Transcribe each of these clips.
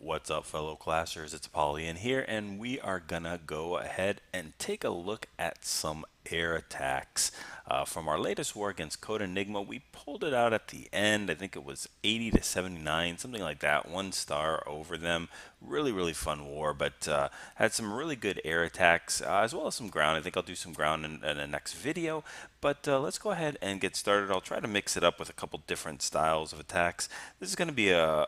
What's up, fellow classers? It's Apollyon here, and we are gonna go ahead and take a look at some air attacks from our latest war against Code Enigma. We pulled it out at the end. I think it was 80 to 79, something like that. 1 star over them. Really fun war, but had some really good air attacks as well as some ground. I think I'll do some ground in the next video. But let's go ahead and get started. I'll try to mix it up with a couple different styles of attacks. This is going to be a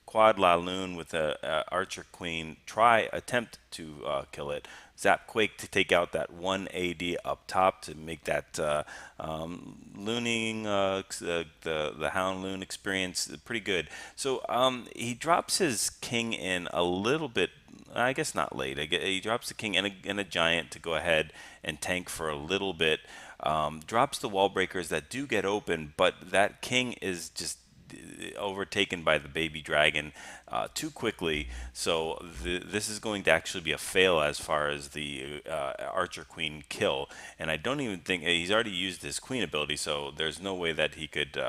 Quad La Lune with a Archer Queen. Attempt to kill it. ZapQuake to take out that 1 AD up top to make that looning, the Hound Loon experience pretty good. So he drops his king in a little bit, I guess not late. He drops the king in a giant to go ahead and tank for a little bit. Drops the wall breakers that do get open, but that king is just overtaken by the baby dragon too quickly, so this is going to actually be a fail as far as the Archer Queen kill, and I don't even think he's already used his Queen ability, so there's no way that he could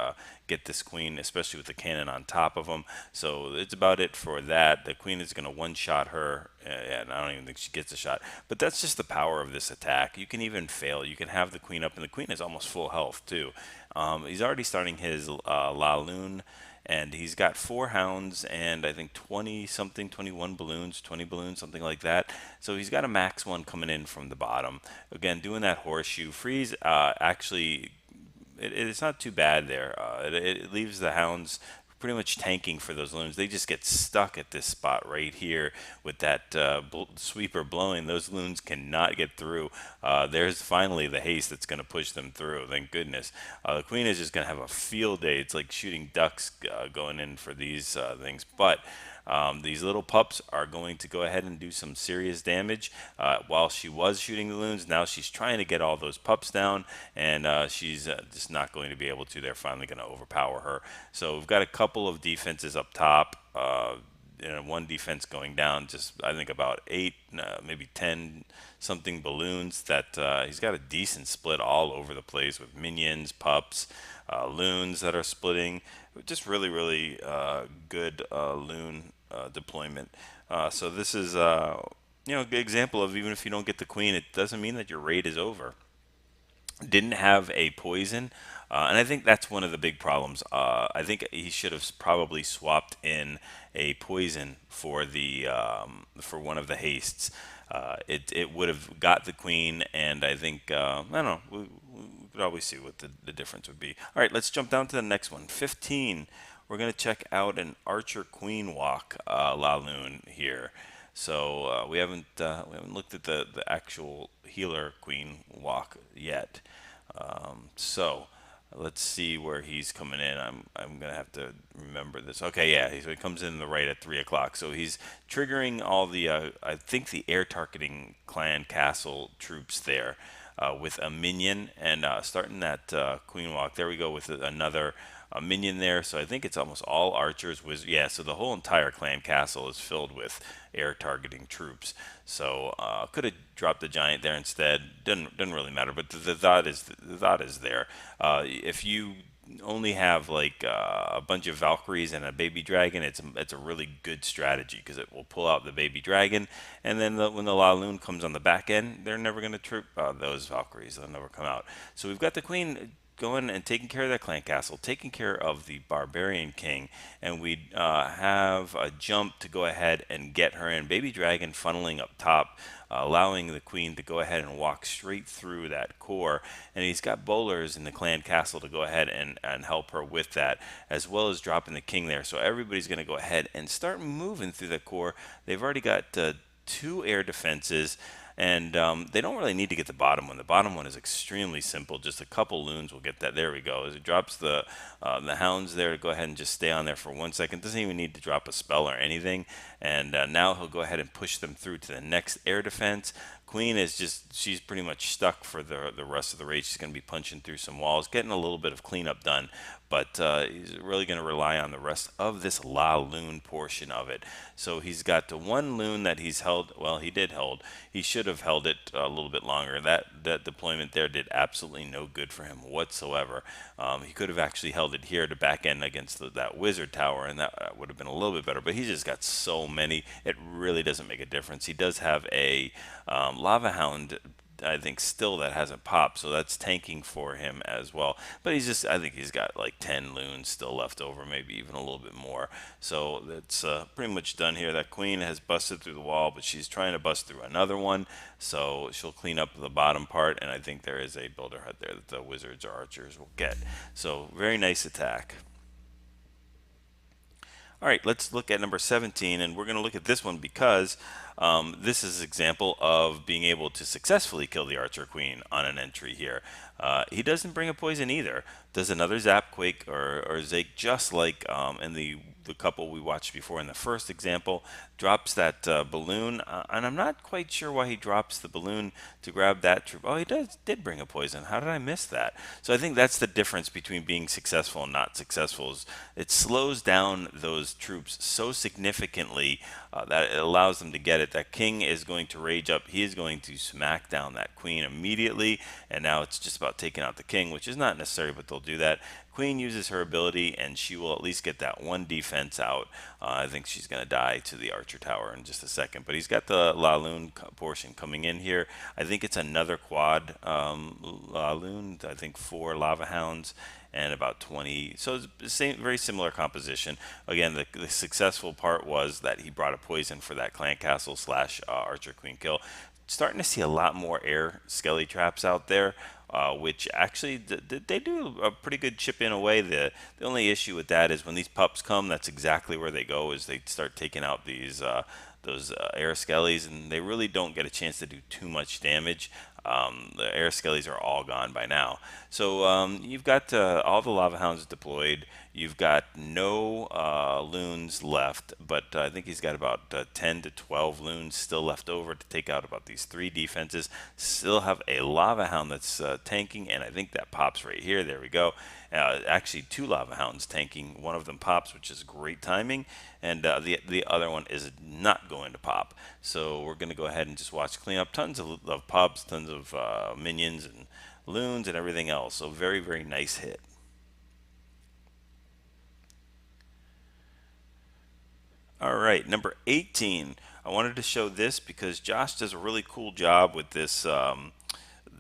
get this Queen, especially with the cannon on top of him. So it's about it for that. The Queen is going to one-shot her, and I don't even think she gets a shot, but that's just the power of this attack. You can even fail. You can have the Queen up, and the Queen is almost full health too. He's already starting his La Lune, and he's got 4 hounds and I think 20 something, 21 balloons, 20 balloons, something like that. So he's got a max one coming in from the bottom. Again, doing that horseshoe freeze. Actually, it's not too bad there. It leaves the hounds pretty much tanking for those loons. They just get stuck at this spot right here with that sweeper blowing. Those loons cannot get through. There's finally the haste that's going to push them through. Thank goodness. The queen is just going to have a field day. It's like shooting ducks going in for these things. But these little pups are going to go ahead and do some serious damage. While she was shooting the loons, now she's trying to get all those pups down, and she's just not going to be able to. They're finally going to overpower her. So we've got a couple of defenses up top. One defense going down, just I think about 8, maybe 10 something balloons. That he's got a decent split all over the place with minions, pups, loons that are splitting. Just really good loon deployment. So this is a good example of, even if you don't get the queen, it doesn't mean that your raid is over. Didn't have a poison, and I think that's one of the big problems. I think he should have probably swapped in a poison for the for one of the hastes. It would have got the queen, and I think I don't know. We could always see what the difference would be. All right, let's jump down to the next one. 15. We're gonna check out an Archer Queen Walk La Lune here. So we haven't looked at the actual healer Queen Walk yet. So let's see where he's coming in. I'm gonna have to remember this. Okay, yeah, he comes in the right at 3 o'clock. So he's triggering all the I think the air targeting clan castle troops there. With a minion and starting that queen walk. There we go with another minion there. So I think it's almost all archers. Yeah, so the whole entire clan castle is filled with air targeting troops. So could have dropped the giant there instead. Doesn't really matter. But the thought is there. If you only have like a bunch of Valkyries and a baby dragon, it's a really good strategy because it will pull out the baby dragon, and then when the La Lune comes on the back end, they're never going to trip those Valkyries. They'll never come out. So we've got the queen going and taking care of that clan castle, taking care of the barbarian king, and we have a jump to go ahead and get her in. Baby dragon funneling up top, allowing the queen to go ahead and walk straight through that core, and he's got bowlers in the clan castle to go ahead and help her with that, as well as dropping the king there. So everybody's going to go ahead and start moving through the core. They've already got 2 air defenses, and they don't really need to get the bottom one. The bottom one is extremely simple. Just a couple loons will get that. There we go. As it drops the hounds there to go ahead and just stay on there for 1 second. Doesn't even need to drop a spell or anything. And now he'll go ahead and push them through to the next air defense. Queen is just, she's pretty much stuck for the rest of the race. She's going to be punching through some walls, getting a little bit of cleanup done, but he's really going to rely on the rest of this La Lune portion of it. So he's got the one loon that he's held. Well, he did hold. He should have held it a little bit longer. That deployment there did absolutely no good for him whatsoever. He could have actually held it here to back end against that wizard tower, and that would have been a little bit better. But he's just got so many, it really doesn't make a difference. He does have a lava hound, I think, still that hasn't popped, so that's tanking for him as well. But he's just, I think he's got like 10 loons still left over, maybe even a little bit more. So that's pretty much done here. That queen has busted through the wall, but she's trying to bust through another one, so she'll clean up the bottom part, and I think there is a builder hut there that the wizards or archers will get. So very nice attack. All right, let's look at number 17, and we're going to look at this one because this is an example of being able to successfully kill the Archer Queen on an entry here. He doesn't bring a poison either. Does another ZapQuake or Zake, just like in the couple we watched before in the first example. Drops that balloon, and I'm not quite sure why he drops the balloon to grab that troop. Oh, he did bring a poison. How did I miss that? So I think that's the difference between being successful and not successful. Is it slows down those troops so significantly that it allows them to get it. That king is going to rage up. He is going to smack down that queen immediately, and now it's just about taking out the king, which is not necessary, but they'll do that. Queen uses her ability, and she will at least get that one defense out. I think she's going to die to the archer tower in just a second. But he's got the La Lune portion coming in here. I think it's another quad La Lune. I think 4 lava hounds and about 20. So it's the same, very similar composition. Again, the successful part was that he brought a poison for that clan castle slash archer queen kill. Starting to see a lot more air skelly traps out there, which actually they do a pretty good chip in away. The only issue with that is when these pups come, that's exactly where they go, is they start taking out these those air skellies, and they really don't get a chance to do too much damage. The air skellies are all gone by now. So you've got all the lava hounds deployed. You've got no loons left, but I think he's got about 10 to 12 loons still left over to take out about these 3 defenses. Still have a lava hound that's tanking, and I think that pops right here. There we go. Actually, 2 lava hounds tanking. One of them pops, which is great timing, and the other one is not going to pop. So we're going to go ahead and just watch clean up. Tons of pops, tons of minions and loons and everything else. So very, very nice hit. All right, number 18. I wanted to show this because Josh does a really cool job with this the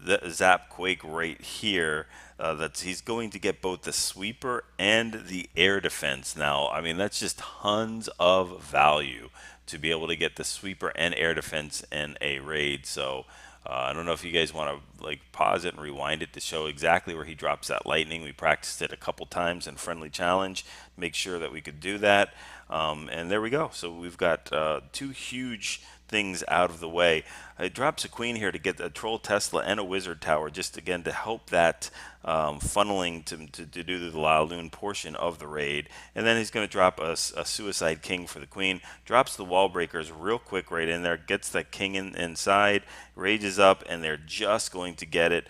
ZapQuake right here. That he's going to get both the sweeper and the air defense. Now, I mean, that's just tons of value to be able to get the sweeper and air defense in a raid. So I don't know if you guys want to like pause it and rewind it to show exactly where he drops that lightning. We practiced it a couple times in friendly challenge, make sure that we could do that. And there we go. So we've got 2 huge things out of the way. It drops a queen here to get a troll Tesla and a wizard tower, just again to help that funneling to do the La Lune portion of the raid. And then he's going to drop a suicide king for the queen. Drops the wall breakers real quick right in there, gets that king inside, rages up, and they're just going to get it.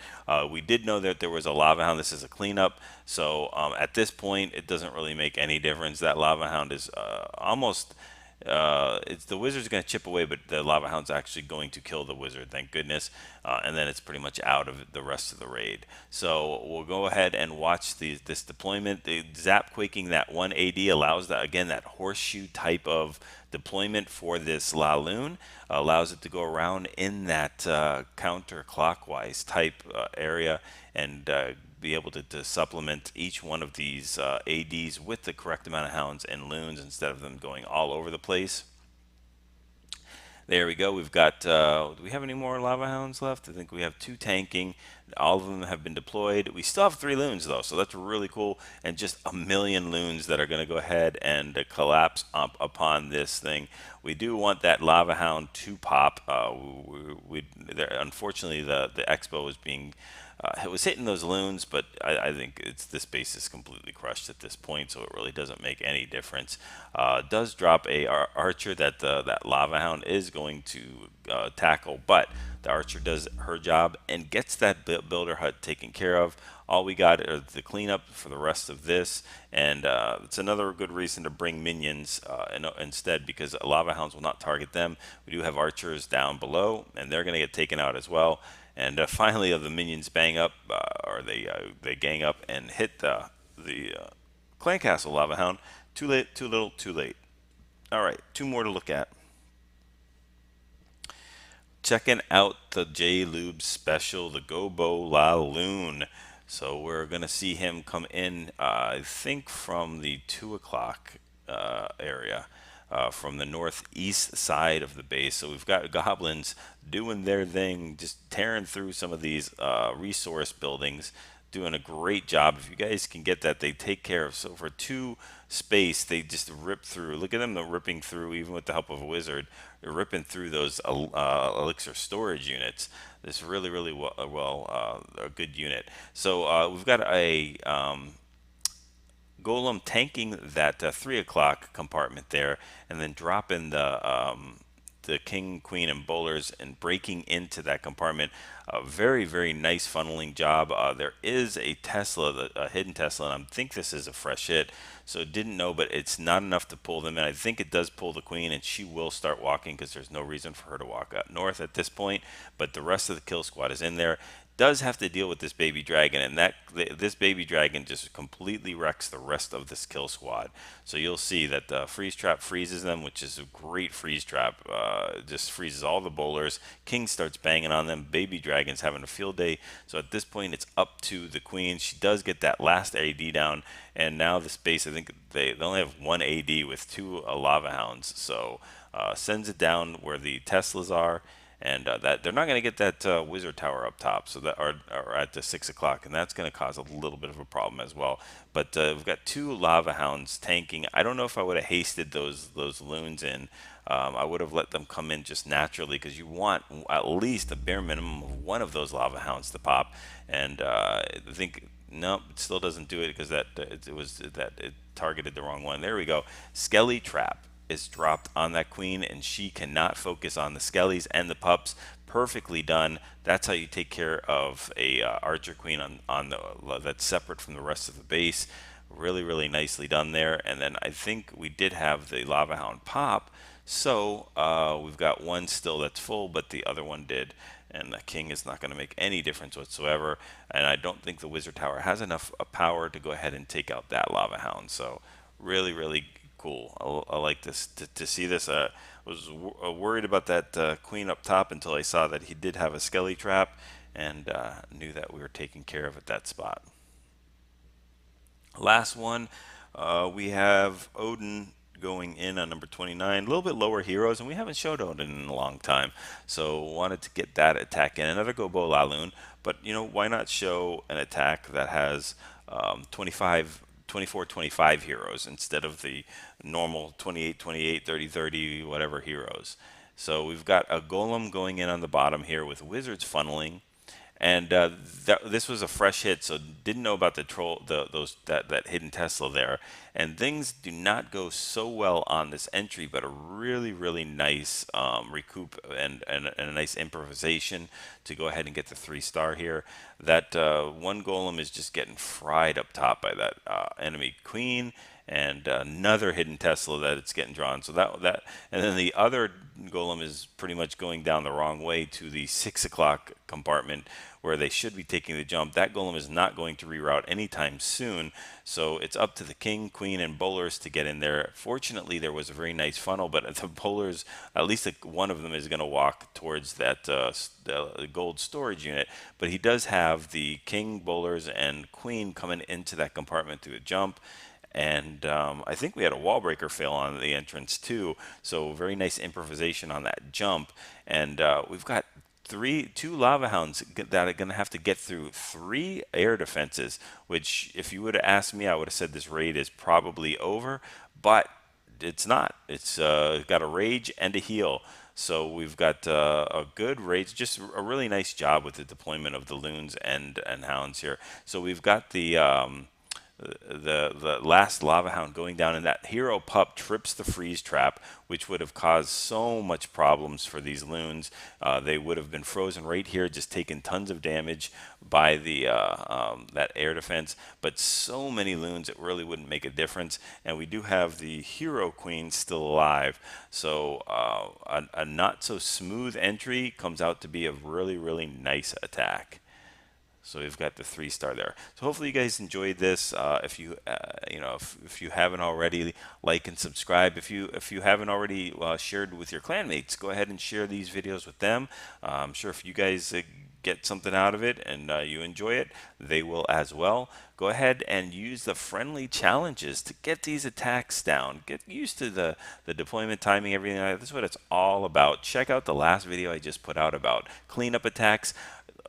We did know that there was a lava hound. This is a cleanup, so at this point it doesn't really make any difference. That lava hound is almost it's the wizard's going to chip away, but the lava hound's actually going to kill the wizard, thank goodness. And then it's pretty much out of the rest of the raid. So we'll go ahead and watch this deployment. The ZapQuaking that 1 AD allows that, again, that horseshoe type of deployment for this La Lune. Allows it to go around in that counterclockwise type area and be able to supplement each one of these ADs with the correct amount of hounds and loons instead of them going all over the place. There we go. We've got, do we have any more lava hounds left? I think we have 2 tanking. All of them have been deployed. We still have 3 loons though, so that's really cool. And just a million loons that are going to go ahead and collapse up upon this thing. We do want that lava hound to pop. Unfortunately, the expo is being It was hitting those loons, but I think this base is completely crushed at this point, so it really doesn't make any difference. Does drop a archer that that lava hound is going to tackle, but the archer does her job and gets that builder hut taken care of. All we got are the cleanup for the rest of this, and it's another good reason to bring minions instead, because lava hounds will not target them. We do have archers down below, and they're going to get taken out as well. And finally, the minions bang up, or they gang up and hit the clan castle lava hound. Too late, too little, too late. All right, two more to look at. Checking out the J-Lube special, the GoBoLaLoon. So we're going to see him come in, I think, from the 2 o'clock area, from the northeast side of the base. So we've got goblins doing their thing, just tearing through some of these resource buildings, doing a great job. If you guys can get that, they take care of. So for 2 space, they just rip through. Look at them, they're ripping through, even with the help of a wizard. They're ripping through those elixir storage units. This really a good unit. So we've got a golem tanking that 3 o'clock compartment there, and then dropping the king, queen, and bowlers and breaking into that compartment. A very nice funneling job. There is a Tesla, a hidden Tesla, and I think this is a fresh hit. So didn't know, but it's not enough to pull them in. I think it does pull the queen, and she will start walking because there's no reason for her to walk up north at this point. But the rest of the kill squad is in there. Does have to deal with this baby dragon, and this baby dragon just completely wrecks the rest of this kill squad. So you'll see that the freeze trap freezes them, which is a great freeze trap. Just freezes all the bowlers. King starts banging on them. Baby dragon's having a field day. So at this point, it's up to the queen. She does get that last AD down, and now this base, I think they only have 1 AD with 2 lava hounds. So sends it down where the Teslas are. And that they're not going to get that wizard tower up top, so that are at the 6 o'clock, and that's going to cause a little bit of a problem as well. But we've got 2 lava hounds tanking. I don't know if I would have hasted those loons in. I would have let them come in just naturally, because you want at least a bare minimum of 1 of those lava hounds to pop. And I think no, it still doesn't do it, because it targeted the wrong one. There we go. Skelly trap is dropped on that queen, and she cannot focus on the skellies and the pups. Perfectly done. That's how you take care of a archer queen on the that's separate from the rest of the base. Really nicely done there. And then I think we did have the lava hound pop, so we've got 1 still that's full, but the other one did, and the king is not going to make any difference whatsoever. And I don't think the wizard tower has enough power to go ahead and take out that lava hound. So really cool. I like this to see this. Was worried about that queen up top until I saw that he did have a skelly trap, and knew that we were taking care of at that spot. Last one, we have Odin going in on number 29. A little bit lower heroes, and we haven't showed Odin in a long time, so wanted to get that attack in. Another GoBoLaLoon, but why not show an attack that has 24, 25 heroes instead of the normal 28, 28, 30, 30, whatever heroes. So we've got a golem going in on the bottom here with wizards funneling, and this was a fresh hit, so didn't know about the troll, that hidden Tesla there. And things do not go so well on this entry, but a really nice recoup and a nice improvisation to go ahead and get the 3-star here. That 1 golem is just getting fried up top by that enemy queen, and another hidden Tesla that it's getting drawn. So that and then the other golem is pretty much going down the wrong way to the 6 o'clock compartment where they should be taking the jump. That golem is not going to reroute anytime soon, so it's up to the king, queen, and bowlers to get in there. Fortunately, there was a very nice funnel, but the bowlers, at least one of them is going to walk towards that the gold storage unit, but he does have the king, bowlers, and queen coming into that compartment through a jump. And I think we had a wall breaker fail on the entrance too, so very nice improvisation on that jump. And we've got 2 lava hounds that are going to have to get through 3 air defenses, which if you would have asked me, I would have said this raid is probably over, but it's not. It's got a rage and a heal. So we've got a good rate, just a really nice job with the deployment of the loons and hounds here. So we've got the last lava hound going down, and that hero pup trips the freeze trap, which would have caused so much problems for these loons. They would have been frozen right here, just taking tons of damage by the that air defense. But so many loons, it really wouldn't make a difference. And we do have the hero queen still alive, so a not so smooth entry comes out to be a really nice attack. So we've got the 3-star there. So hopefully you guys enjoyed this. If you if you haven't already, like and subscribe. If you haven't already shared with your clanmates, go ahead and share these videos with them. I'm sure if you guys get something out of it and you enjoy it, they will as well. Go ahead and use the friendly challenges to get these attacks down. Get used to the deployment timing, everything like that. That's what it's all about. Check out the last video I just put out about cleanup attacks.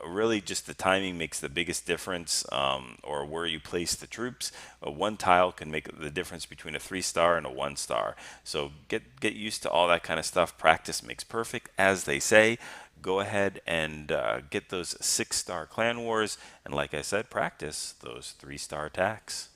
Really, just the timing makes the biggest difference, or where you place the troops. One tile can make the difference between a 3-star and a 1-star. So get used to all that kind of stuff. Practice makes perfect, as they say. Go ahead and get those 6-star clan wars, and like I said, practice those 3-star attacks.